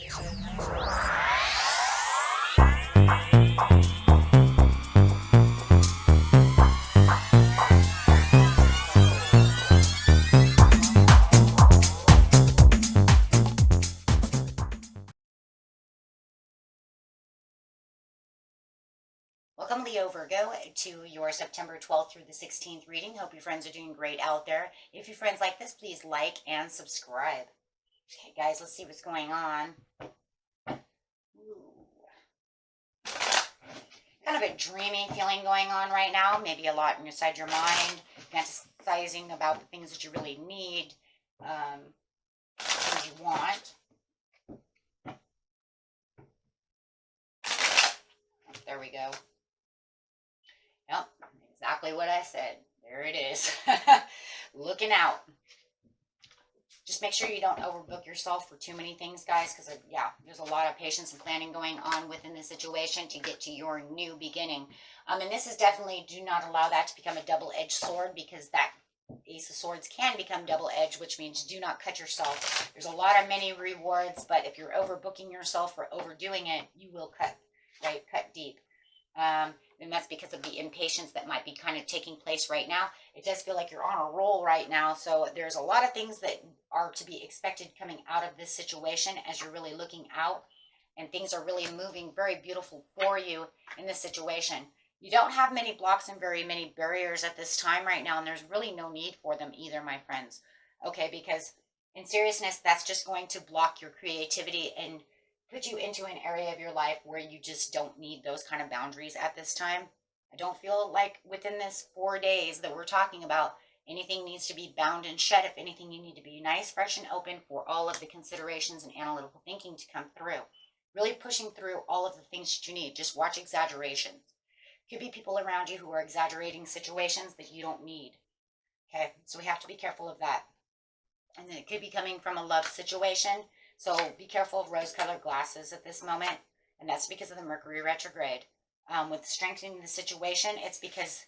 Welcome, Leo Virgo, to your September 12th through the 16th reading. Hope your friends are doing great out there. If your friends like this, please like and subscribe. Okay, guys, let's see what's going on. Ooh. Kind of a dreamy feeling going on right now. Maybe a lot inside your mind, fantasizing about the things that you really need, things you want. There we go. Yep, exactly what I said. There it is. Looking out. Just make sure you don't overbook yourself for too many things, guys, because, yeah, there's a lot of patience and planning going on within the situation to get to your new beginning. And this is definitely, do not allow that to become a double-edged sword, because that Ace of Swords can become double-edged, which means do not cut yourself. There's a lot of many rewards, but if you're overbooking yourself or overdoing it, you will cut deep. And that's because of the impatience that might be kind of taking place right now. It does feel like you're on a roll right now, so there's a lot of things that are to be expected coming out of this situation as you're really looking out, and things are really moving very beautiful for you in this situation. You don't have many blocks and very many barriers at this time right now, and there's really no need for them either, my friends. Okay, because in seriousness, that's just going to block your creativity and put you into an area of your life where you just don't need those kind of boundaries at this time. I don't feel like within this 4 days that we're talking about, anything needs to be bound and shut. If anything, you need to be nice, fresh, and open for all of the considerations and analytical thinking to come through. Really pushing through all of the things that you need. Just watch exaggerations. Could be people around you who are exaggerating situations that you don't need. Okay, so we have to be careful of that. And then it could be coming from a love situation. So be careful of rose-colored glasses at this moment, and that's because of the Mercury retrograde. With strengthening the situation, it's because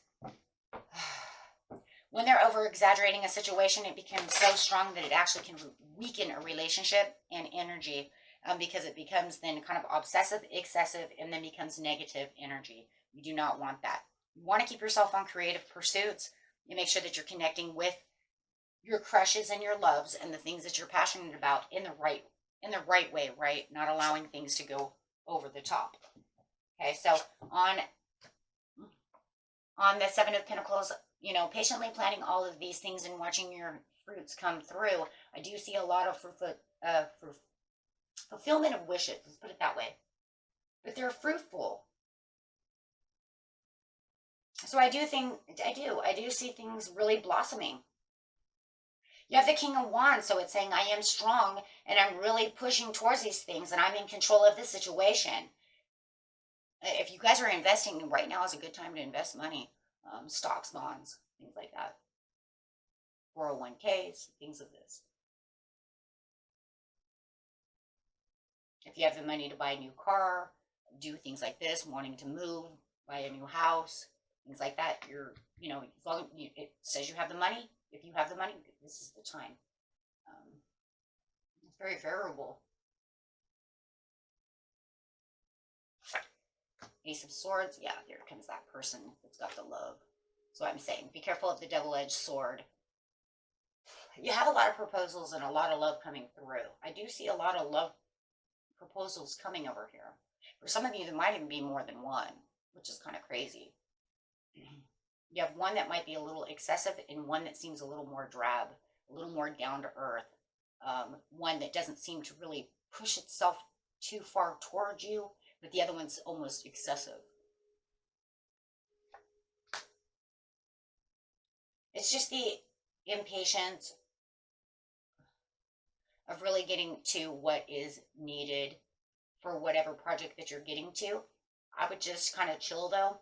when they're over-exaggerating a situation, it becomes so strong that it actually can weaken a relationship and energy, because it becomes then kind of obsessive, excessive, and then becomes negative energy. You do not want that. You want to keep yourself on creative pursuits. You make sure that you're connecting with your crushes and your loves and the things that you're passionate about in the right way, right? Not allowing things to go over the top. Okay, so on the Seven of Pentacles, you know, patiently planning all of these things and watching your fruits come through, I do see a lot of fulfillment of wishes, let's put it that way. But they're fruitful. So I do see things really blossoming. You have the King of Wands, so it's saying I am strong and I'm really pushing towards these things and I'm in control of this situation. If you guys are investing, right now is a good time to invest money. Stocks, bonds, things like that. 401ks, things of this. If you have the money to buy a new car, do things like this, wanting to move, buy a new house, things like that, as long as it says you have the money. If you have the money, this is the time. It's very favorable. Ace of Swords, yeah, here comes that person that's got the love. So I'm saying, be careful of the double-edged sword. You have a lot of proposals and a lot of love coming through. I do see a lot of love proposals coming over here. For some of you, there might even be more than one, which is kind of crazy. You have one that might be a little excessive and one that seems a little more drab, a little more down to earth. One that doesn't seem to really push itself too far towards you, but the other one's almost excessive. It's just the impatience of really getting to what is needed for whatever project that you're getting to. I would just kind of chill though,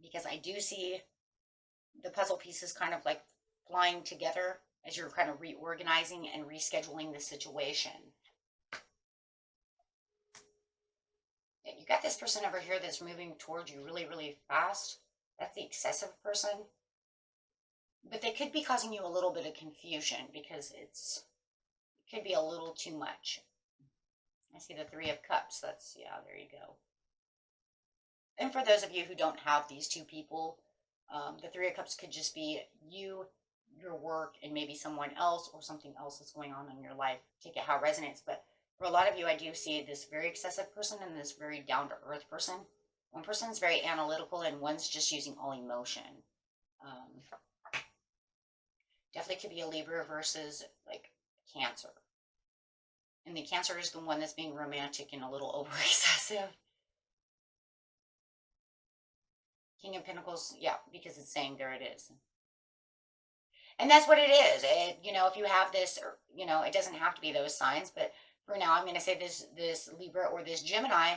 because I do see the puzzle pieces kind of like flying together as you're kind of reorganizing and rescheduling the situation. You got this person over here that's moving towards you really, really fast. That's the excessive person. But they could be causing you a little bit of confusion because it could be a little too much. I see the Three of Cups. That's, yeah, there you go. And for those of you who don't have these two people, the Three of Cups could just be you, your work, and maybe someone else or something else that's going on in your life. Take it how it resonates. But for a lot of you, I do see this very excessive person and this very down-to-earth person. One person is very analytical and one's just using all emotion. Definitely could be a Libra versus like Cancer. And the Cancer is the one that's being romantic and a little over-excessive. King of Pentacles, yeah, because it's saying there it is. And that's what it is. You know, if you have this, you know, it doesn't have to be those signs, but for now, I'm going to say this Libra or this Gemini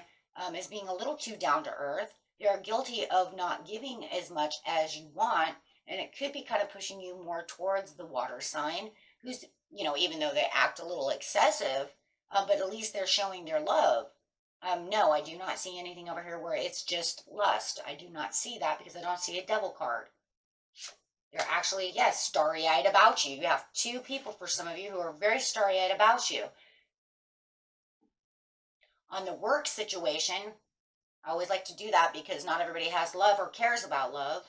is being a little too down to earth. They're guilty of not giving as much as you want, and it could be kind of pushing you more towards the water sign, who's, you know, even though they act a little excessive, but at least they're showing their love. No, I do not see anything over here where it's just lust. I do not see that because I don't see a devil card. They're actually, yes, starry-eyed about you. You have two people for some of you who are very starry-eyed about you. On the work situation, I always like to do that because not everybody has love or cares about love.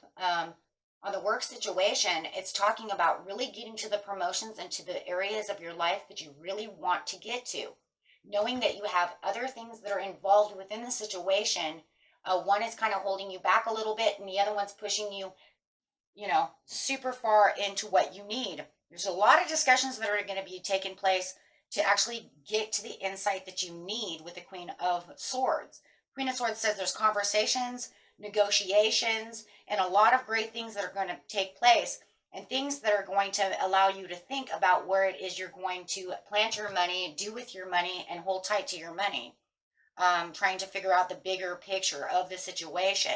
On the work situation, it's talking about really getting to the promotions and to the areas of your life that you really want to get to. Knowing that you have other things that are involved within the situation. One is kind of holding you back a little bit and the other one's pushing you, you know, super far into what you need. There's a lot of discussions that are going to be taking place to actually get to the insight that you need with the Queen of Swords. Queen of Swords says there's conversations, negotiations, and a lot of great things that are going to take place and things that are going to allow you to think about where it is you're going to plant your money, do with your money, and hold tight to your money. Trying to figure out the bigger picture of the situation.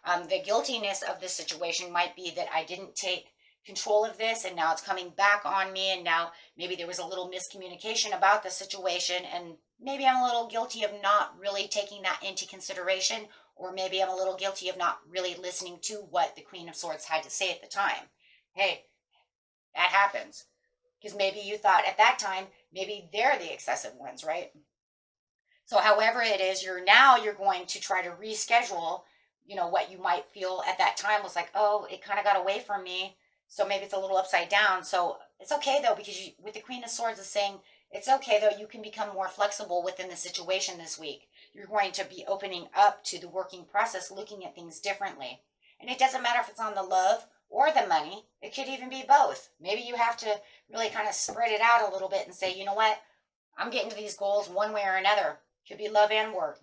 The guiltiness of this situation might be that I didn't take control of this and now it's coming back on me, and now maybe there was a little miscommunication about the situation and maybe I'm a little guilty of not really taking that into consideration, or maybe I'm a little guilty of not really listening to what the Queen of Swords had to say at the time. Hey, that happens. Because maybe you thought at that time, maybe they're the excessive ones, right? So however it is, you're going to try to reschedule, you know, what you might feel at that time was like, oh, it kind of got away from me. So maybe it's a little upside down. So it's okay though, because with the Queen of Swords is saying, it's okay though, you can become more flexible within the situation this week. You're going to be opening up to the working process, looking at things differently. And it doesn't matter if it's on the love or the money. It could even be both. Maybe you have to really kind of spread it out a little bit and say, you know what? I'm getting to these goals one way or another. Could be love and work.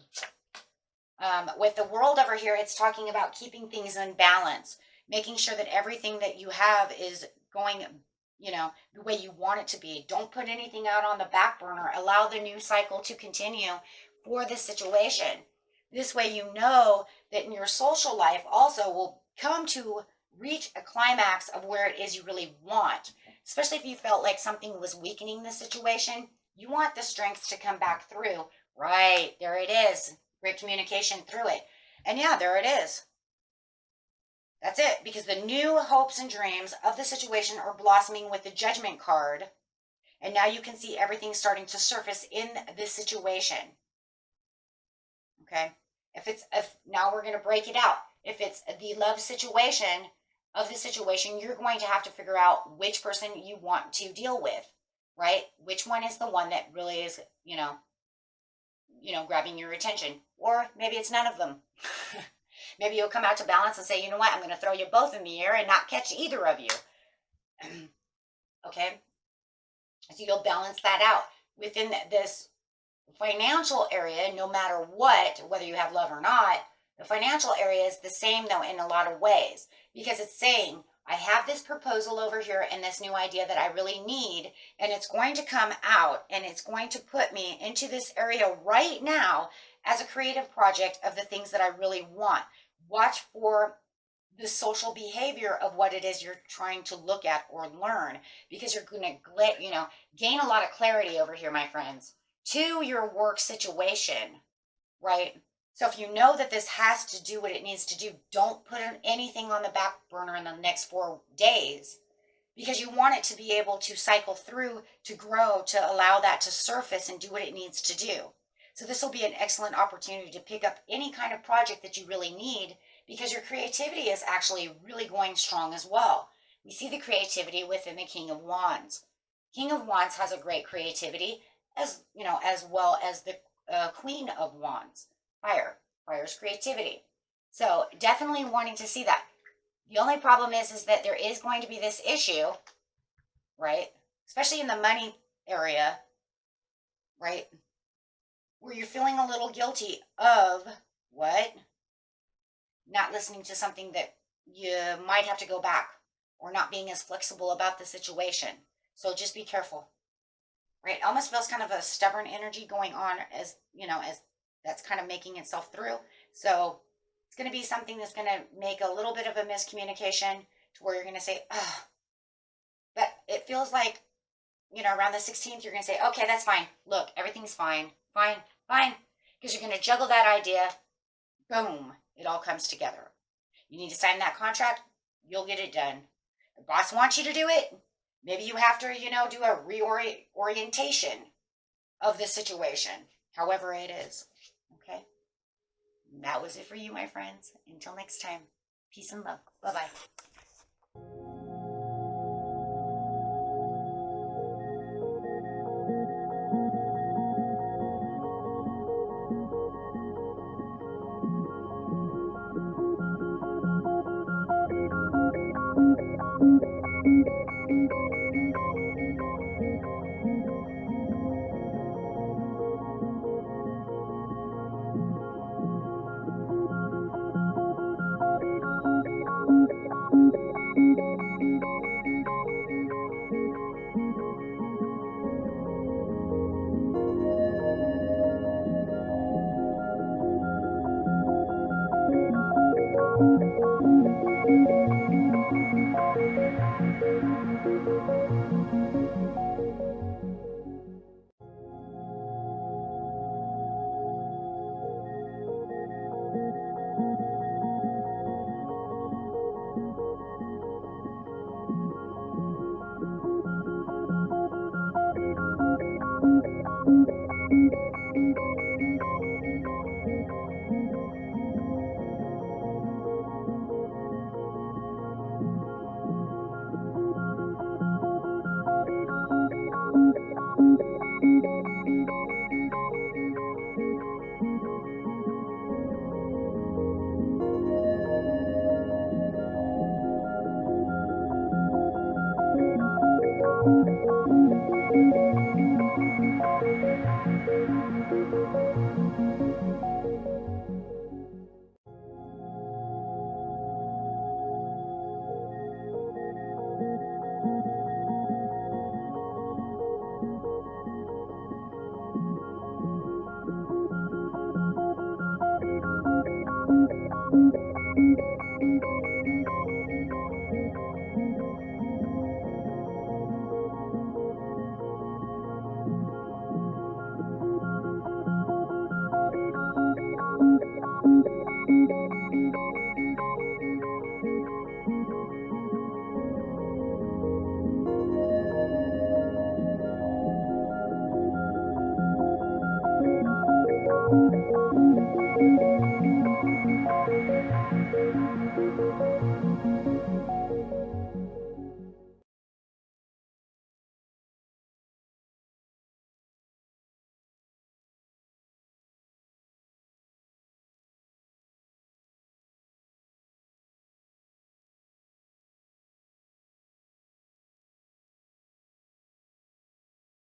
With the World over here, it's talking about keeping things in balance, making sure that everything that you have is going, you know, the way you want it to be. Don't put anything out on the back burner. Allow the new cycle to continue for this situation. This way you know that in your social life also will come to reach a climax of where it is you really want. Especially if you felt like something was weakening the situation, you want the strength to come back through. Right, there it is. Great communication through it. And yeah, there it is. That's it, because the new hopes and dreams of the situation are blossoming with the Judgment card. And now you can see everything starting to surface in this situation. Okay? If now we're going to break it out. If it's the love situation of the situation, you're going to have to figure out which person you want to deal with, right? Which one is the one that really is, you know, grabbing your attention. Or maybe it's none of them. Maybe you'll come out to balance and say, you know what, I'm going to throw you both in the air and not catch either of you. Okay? So you'll balance that out. Within this financial area, no matter what, whether you have love or not, the financial area is the same though in a lot of ways. Because it's saying, I have this proposal over here and this new idea that I really need, and it's going to come out and it's going to put me into this area right now as a creative project of the things that I really want. Watch for the social behavior of what it is you're trying to look at or learn, because you're going to gain a lot of clarity over here, my friends, to your work situation, right? So if you know that this has to do what it needs to do, don't put anything on the back burner in the next 4 days, because you want it to be able to cycle through, to grow, to allow that to surface and do what it needs to do. So this will be an excellent opportunity to pick up any kind of project that you really need, because your creativity is actually really going strong as well. We see the creativity within the King of Wands. King of Wands has a great creativity, as you know, as well as the Queen of Wands. Fire's creativity. So definitely wanting to see that. The only problem is that there is going to be this issue, right? Especially in the money area, right? Where you're feeling a little guilty of what? Not listening to something that you might have to go back, or not being as flexible about the situation. So just be careful, right? It almost feels kind of a stubborn energy going on, as you know, as that's kind of making itself through. So it's going to be something that's going to make a little bit of a miscommunication, to where you're going to say, oh, but it feels like, you know, around the 16th, you're going to say, okay, that's fine. Look, everything's fine, fine, fine. Because you're going to juggle that idea. Boom, it all comes together. You need to sign that contract. You'll get it done. The boss wants you to do it. Maybe you have to, you know, do a reorientation of the situation, however it is. Okay? And that was it for you, my friends. Until next time, peace and love. Bye-bye.